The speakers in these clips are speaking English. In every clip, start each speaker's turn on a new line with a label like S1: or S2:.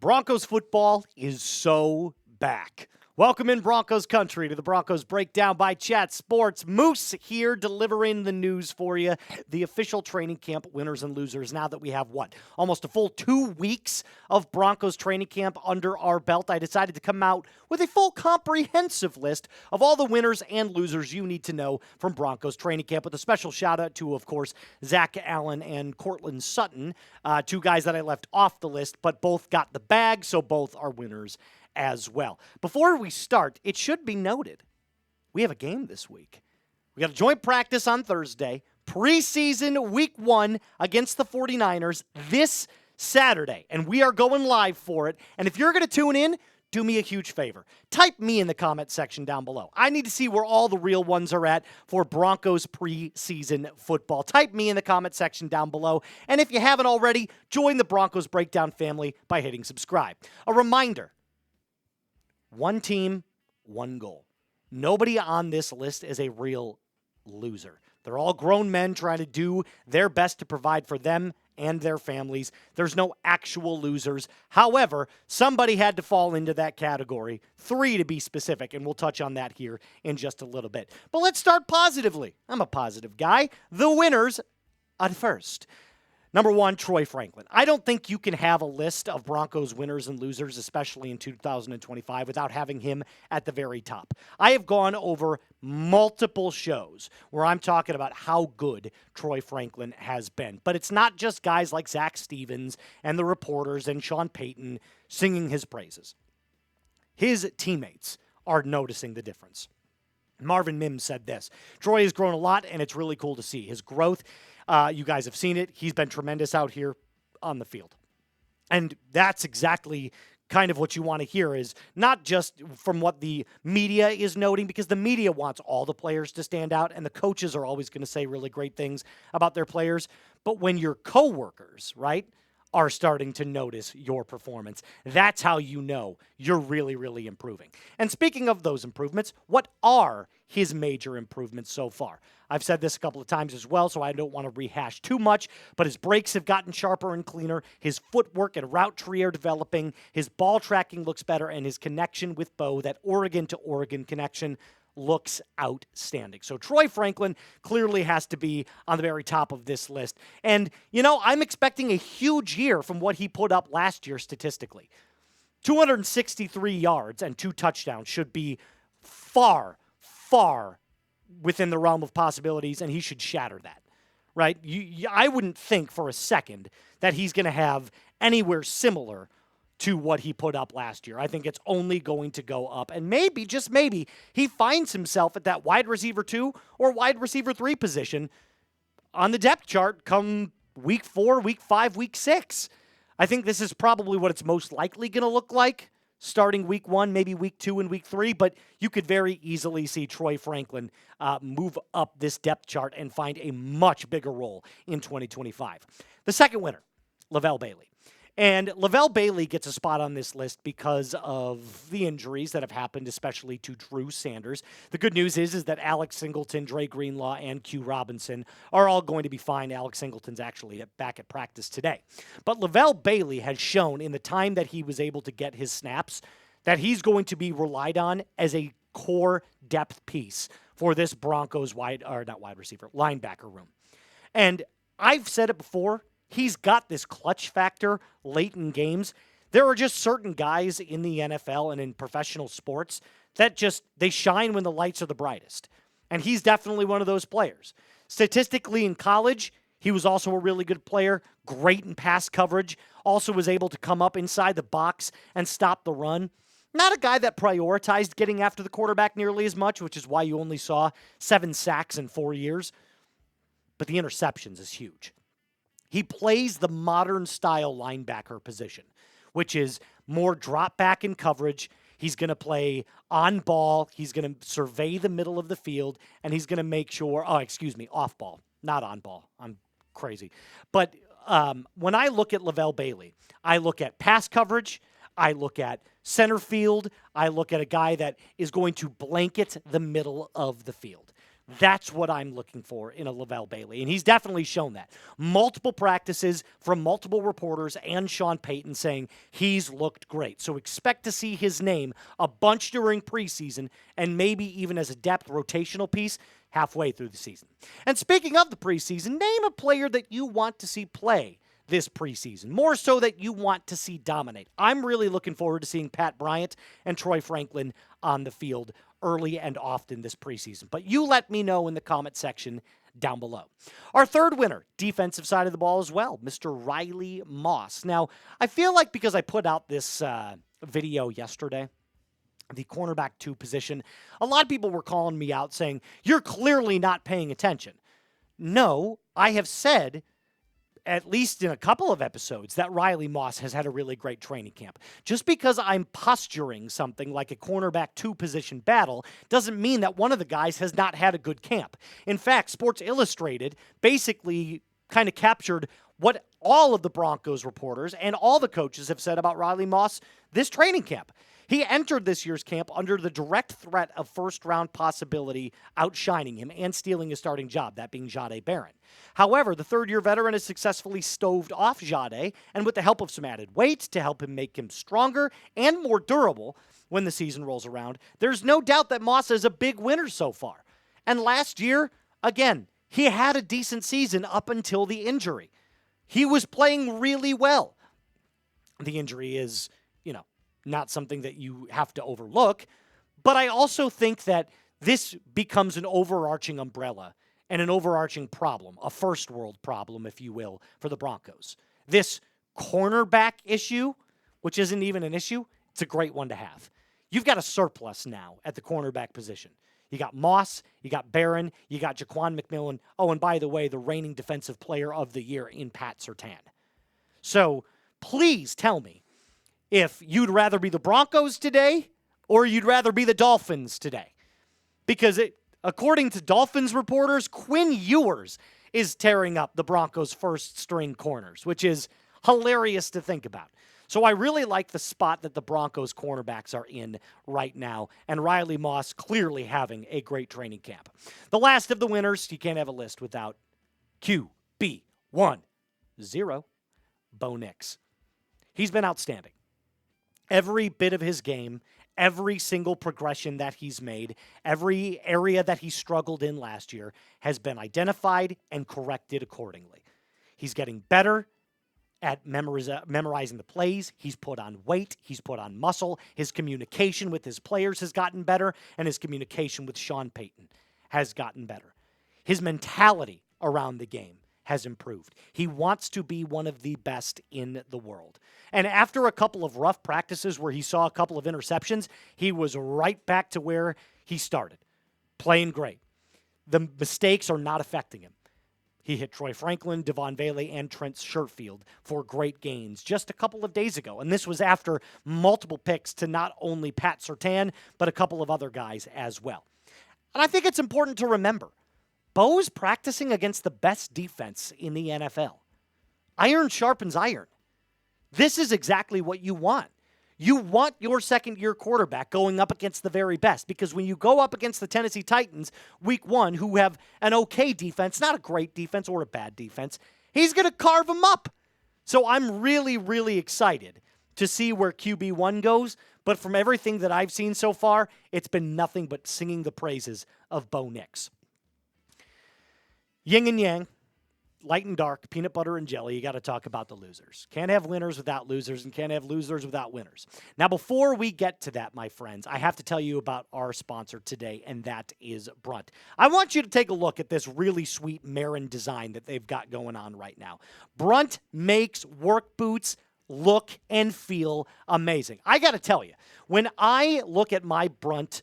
S1: Broncos football is so back. Welcome in Broncos Country to the Broncos Breakdown by Chat Sports. Moose here delivering the news for you. The official training camp winners and losers now that we have, almost a full 2 weeks of Broncos training camp under our belt. I decided to come out with a full comprehensive list of all the winners and losers you need to know from Broncos training camp, with a special shout out to, of course, Zach Allen and Cortland Sutton, two guys that I left off the list, but both got the bag, so both are winners as well. Before we start, it should be noted, we have a game this week. We got a joint practice on Thursday, preseason week 1 against the 49ers this Saturday, and we are going live for it. And if you're going to tune in, do me a huge favor. Type me in the comment section down below. I need to see where all the real ones are at for Broncos preseason football. Type me in the comment section down below. And if you haven't already, join the Broncos Breakdown family by hitting subscribe. A reminder, one team, one goal. Nobody on this list is a real loser. They're all grown men trying to do their best to provide for them and their families. There's no actual losers. However, somebody had to fall into that category, 3 to be specific, and we'll touch on that here in just a little bit. But let's start positively. I'm a positive guy. The winners at first. Number 1, Troy Franklin. I don't think you can have a list of Broncos winners and losers, especially in 2025, without having him at the very top. I have gone over multiple shows where I'm talking about how good Troy Franklin has been. But it's not just guys like Zach Stevens and the reporters and Sean Payton singing his praises. His teammates are noticing the difference. Marvin Mims said this: Troy has grown a lot, and it's really cool to see his growth. You guys have seen it. He's been tremendous out here on the field. And that's exactly kind of what you want to hear, is not just from what the media is noting, because the media wants all the players to stand out, and the coaches are always going to say really great things about their players. But when your coworkers, right, are starting to notice your performance, that's how you know you're really, really improving. And speaking of those improvements, what are his major improvements so far? I've said this a couple of times as well, so I don't want to rehash too much, but his breaks have gotten sharper and cleaner. His footwork and route tree are developing. His ball tracking looks better, and his connection with Bo, that Oregon to Oregon connection, looks outstanding. So Troy Franklin clearly has to be on the very top of this list. And, I'm expecting a huge year from what he put up last year statistically. 263 yards and 2 touchdowns should be far, far within the realm of possibilities, and he should shatter that, right? I wouldn't think for a second that he's going to have anywhere similar to what he put up last year. I think it's only going to go up. And maybe, just maybe, he finds himself at that wide receiver 2 or wide receiver 3 position on the depth chart come week 4, week 5, week 6. I think this is probably what it's most likely going to look like starting week 1, maybe week 2 and week 3. But you could very easily see Troy Franklin move up this depth chart and find a much bigger role in 2025. The second winner, Levelle Bailey. And Levelle Bailey gets a spot on this list because of the injuries that have happened, especially to Drew Sanders. The good news is that Alex Singleton, Dre Greenlaw, and Q Robinson are all going to be fine. Alex Singleton's actually back at practice today. But Levelle Bailey has shown in the time that he was able to get his snaps that he's going to be relied on as a core depth piece for this Broncos linebacker room. And I've said it before, he's got this clutch factor late in games. There are just certain guys in the NFL and in professional sports that they shine when the lights are the brightest. And he's definitely one of those players. Statistically in college, he was also a really good player, great in pass coverage, also was able to come up inside the box and stop the run. Not a guy that prioritized getting after the quarterback nearly as much, which is why you only saw 7 sacks in 4 years. But the interceptions is huge. He plays the modern style linebacker position, which is more drop back in coverage. He's going to play on ball. He's going to survey the middle of the field, and he's going to make sure, off ball, not on ball. I'm crazy. But when I look at Levelle Bailey, I look at pass coverage. I look at center field. I look at a guy that is going to blanket the middle of the field. That's what I'm looking for in a Levelle Bailey, and he's definitely shown that. Multiple practices from multiple reporters and Sean Payton saying he's looked great. So expect to see his name a bunch during preseason and maybe even as a depth rotational piece halfway through the season. And speaking of the preseason, name a player that you want to see play this preseason, more so that you want to see dominate. I'm really looking forward to seeing Pat Bryant and Troy Franklin on the field early and often this preseason. But you let me know in the comment section down below. Our third winner, defensive side of the ball as well, Mr. Riley Moss. Now, I feel like because I put out this video yesterday, the cornerback 2 position, a lot of people were calling me out saying, you're clearly not paying attention. No, I have said, at least in a couple of episodes, that Riley Moss has had a really great training camp. Just because I'm posturing something like a cornerback 2 position battle doesn't mean that one of the guys has not had a good camp. In fact, Sports Illustrated basically kind of captured what all of the Broncos reporters and all the coaches have said about Riley Moss this training camp. He entered this year's camp under the direct threat of first-round possibility outshining him and stealing his starting job, that being Jahde Barron. However, the third-year veteran has successfully stoved off Jahde, and with the help of some added weight to help him make him stronger and more durable when the season rolls around, there's no doubt that Moss is a big winner so far. And last year, again, he had a decent season up until the injury. He was playing really well. The injury is, not something that you have to overlook, but I also think that this becomes an overarching umbrella and an overarching problem, a first world problem, if you will, for the Broncos. This cornerback issue, which isn't even an issue, it's a great one to have. You've got a surplus now at the cornerback position. You got Moss, you got Barron, you got Ja'Quan McMillian. Oh, and by the way, the reigning defensive player of the year in Pat Surtain. So please tell me if you'd rather be the Broncos today or you'd rather be the Dolphins today. Because according to Dolphins reporters, Quinn Ewers is tearing up the Broncos' first-string corners, which is hilarious to think about. So I really like the spot that the Broncos cornerbacks are in right now, and Riley Moss clearly having a great training camp. The last of the winners, you can't have a list without QB10, Bo Nix. He's been outstanding. Every bit of his game, every single progression that he's made, every area that he struggled in last year has been identified and corrected accordingly. He's getting better at memorizing the plays. He's put on weight. He's put on muscle. His communication with his players has gotten better, and his communication with Sean Payton has gotten better. His mentality around the game has improved. He wants to be one of the best in the world. And after a couple of rough practices where he saw a couple of interceptions, he was right back to where he started, playing great. The mistakes are not affecting him. He hit Troy Franklin, Levelle Bailey, and Trent Sherfield for great gains just a couple of days ago. And this was after multiple picks to not only Pat Surtain, but a couple of other guys as well. And I think it's important to remember, Bo's practicing against the best defense in the NFL. Iron sharpens iron. This is exactly what you want. You want your second-year quarterback going up against the very best, because when you go up against the Tennessee Titans week 1, who have an okay defense, not a great defense or a bad defense, he's going to carve them up. So I'm really, really excited to see where QB1 goes, but from everything that I've seen so far, it's been nothing but singing the praises of Bo Nix. Yin and yang, light and dark, peanut butter and jelly, you got to talk about the losers. Can't have winners without losers, and can't have losers without winners. Now, before we get to that, my friends, I have to tell you about our sponsor today, and that is Brunt. I want you to take a look at this really sweet Marin design that they've got going on right now. Brunt makes work boots look and feel amazing. I got to tell you, when I look at my Brunt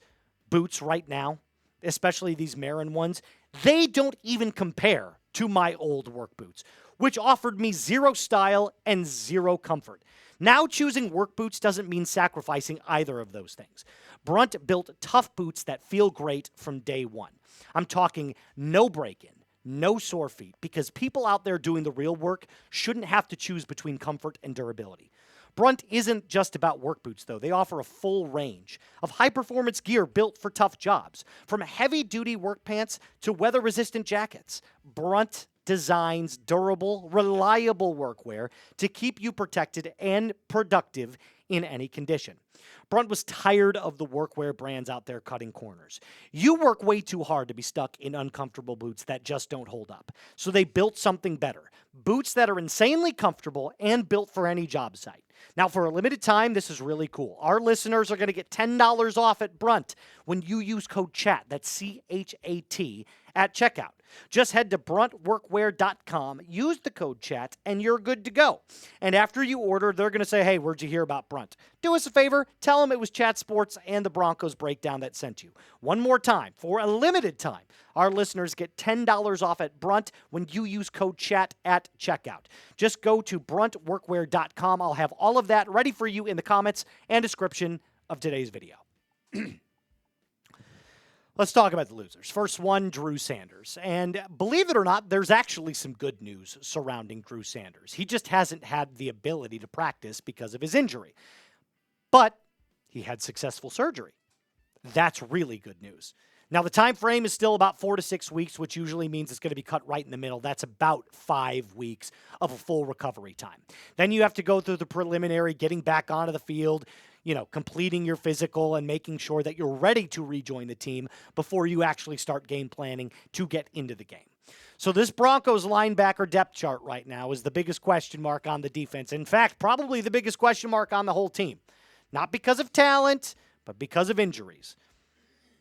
S1: boots right now, especially these Marin ones, they don't even compare to my old work boots, which offered me zero style and zero comfort. Now choosing work boots doesn't mean sacrificing either of those things. Brunt built tough boots that feel great from day one. I'm talking no break-in, no sore feet, because people out there doing the real work shouldn't have to choose between comfort and durability. Brunt isn't just about work boots, though. They offer a full range of high-performance gear built for tough jobs. From heavy-duty work pants to weather-resistant jackets, Brunt designs durable, reliable workwear to keep you protected and productive in any condition. Brunt was tired of the workwear brands out there cutting corners. You work way too hard to be stuck in uncomfortable boots that just don't hold up. So they built something better. Boots that are insanely comfortable and built for any job site. Now, for a limited time, this is really cool. Our listeners are going to get $10 off at Brunt when you use code CHAT, that's C-H-A-T, at checkout. Just head to bruntworkwear.com, use the code CHAT, and you're good to go. And after you order, they're going to say, hey, where'd you hear about Brunt? Do us a favor, tell them it was Chat Sports and the Broncos Breakdown that sent you. One more time, for a limited time, our listeners get $10 off at Brunt when you use code CHAT at checkout. Just go to bruntworkwear.com. I'll have all of that ready for you in the comments and description of today's video. Let's talk about the losers. First one, Drew Sanders. And believe it or not, there's actually some good news surrounding Drew Sanders. He just hasn't had the ability to practice because of his injury. But he had successful surgery. That's really good news. Now, the time frame is still about 4 to 6 weeks, which usually means it's going to be cut right in the middle. That's about 5 weeks of a full recovery time. Then you have to go through the preliminary, getting back onto the field, completing your physical and making sure that you're ready to rejoin the team before you actually start game planning to get into the game. So this Broncos linebacker depth chart right now is the biggest question mark on the defense. In fact, probably the biggest question mark on the whole team. Not because of talent, but because of injuries.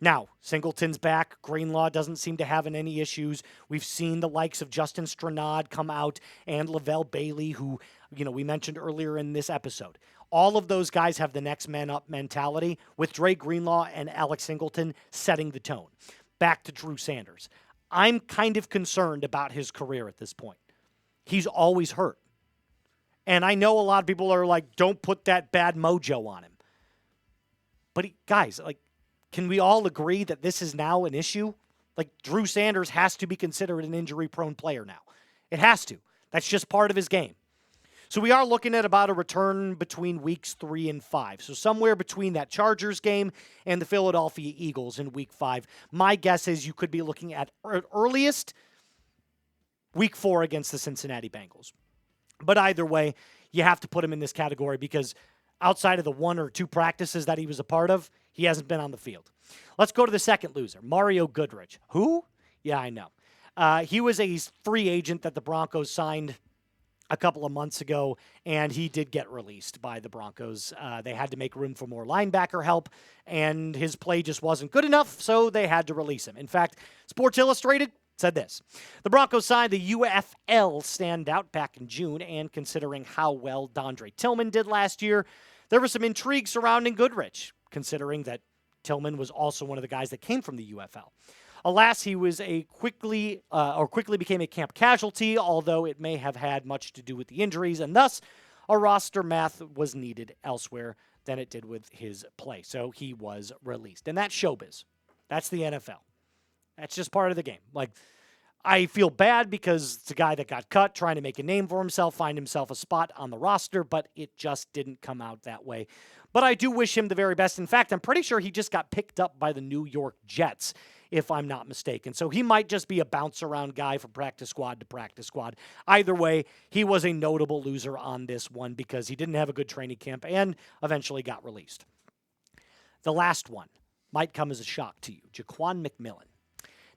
S1: Now, Singleton's back. Greenlaw doesn't seem to have any issues. We've seen the likes of Justin Stranad come out and Levelle Bailey, who, we mentioned earlier in this episode. All of those guys have the next man up mentality, with Dre Greenlaw and Alex Singleton setting the tone. Back to Drew Sanders. I'm kind of concerned about his career at this point. He's always hurt. And I know a lot of people are like, don't put that bad mojo on him. But guys, can we all agree that this is now an issue? Drew Sanders has to be considered an injury-prone player now. It has to. That's just part of his game. So we are looking at about a return between weeks 3 and 5. So somewhere between that Chargers game and the Philadelphia Eagles in week 5. My guess is you could be looking at earliest week 4 against the Cincinnati Bengals. But either way, you have to put him in this category because outside of the 1 or 2 practices that he was a part of, he hasn't been on the field. Let's go to the second loser, Mario Goodrich. Who? Yeah, I know. He was a free agent that the Broncos signed a couple of months ago, and he did get released by the Broncos. They had to make room for more linebacker help, and his play just wasn't good enough, so they had to release him. In fact, Sports Illustrated said this: the Broncos signed the UFL standout back in June, and considering how well Dondre Tillman did last year, there was some intrigue surrounding Goodrich, considering that Tillman was also one of the guys that came from the UFL. Alas, he was quickly became a camp casualty, although it may have had much to do with the injuries, and thus a roster math was needed elsewhere than it did with his play. So he was released. And that's showbiz. That's the NFL. That's just part of the game. I feel bad because it's a guy that got cut, trying to make a name for himself, find himself a spot on the roster, but it just didn't come out that way. But I do wish him the very best. In fact, I'm pretty sure he just got picked up by the New York Jets, if I'm not mistaken. So he might just be a bounce-around guy from practice squad to practice squad. Either way, he was a notable loser on this one because he didn't have a good training camp and eventually got released. The last one might come as a shock to you, Ja'Quan McMillian.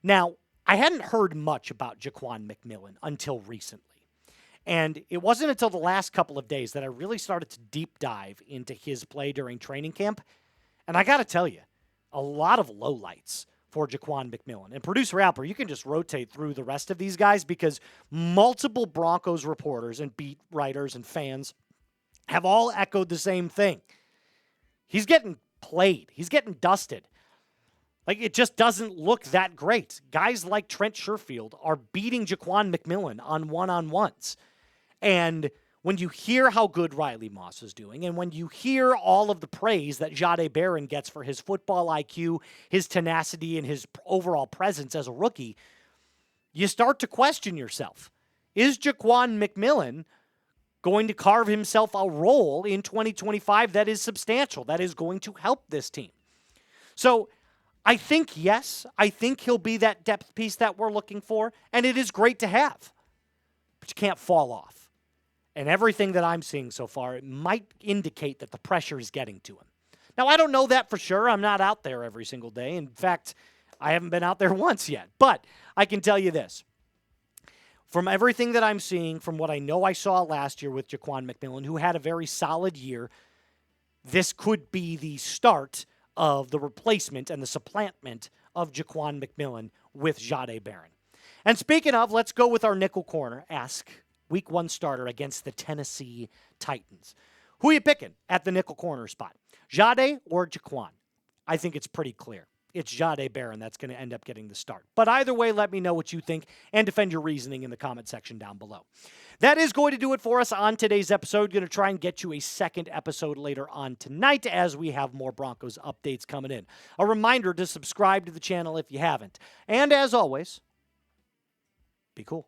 S1: Now, I hadn't heard much about Ja'Quan McMillian until recently. And it wasn't until the last couple of days that I really started to deep dive into his play during training camp. And I got to tell you, a lot of lowlights for Ja'Quan McMillian. And producer Alper, you can just rotate through the rest of these guys because multiple Broncos reporters and beat writers and fans have all echoed the same thing. He's getting played. He's getting dusted. It just doesn't look that great. Guys like Trent Sherfield are beating Ja'Quan McMillian on one-on-ones. And when you hear how good Riley Moss is doing, and when you hear all of the praise that Jahde Barron gets for his football IQ, his tenacity, and his overall presence as a rookie, you start to question yourself. Is Ja'Quan McMillian going to carve himself a role in 2025 that is substantial, that is going to help this team. So I think, yes, I think he'll be that depth piece that we're looking for, and it is great to have. But you can't fall off. And everything that I'm seeing so far, it might indicate that the pressure is getting to him. Now, I don't know that for sure. I'm not out there every single day. In fact, I haven't been out there once yet. But I can tell you this. From everything that I'm seeing, from what I know I saw last year with Ja'Quan McMillian, who had a very solid year, this could be the start of the replacement and the supplantation of Ja'Quan McMillian with Jahde Barron. And speaking of, let's go with our nickel corner. Ask Week 1 starter against the Tennessee Titans. Who are you picking at the nickel corner spot? Jahde or Ja'Quan? I think it's pretty clear. It's Jahde Barron that's going to end up getting the start. But either way, let me know what you think and defend your reasoning in the comment section down below. That is going to do it for us on today's episode. Going to try and get you a second episode later on tonight as we have more Broncos updates coming in. A reminder to subscribe to the channel if you haven't. And as always, be cool.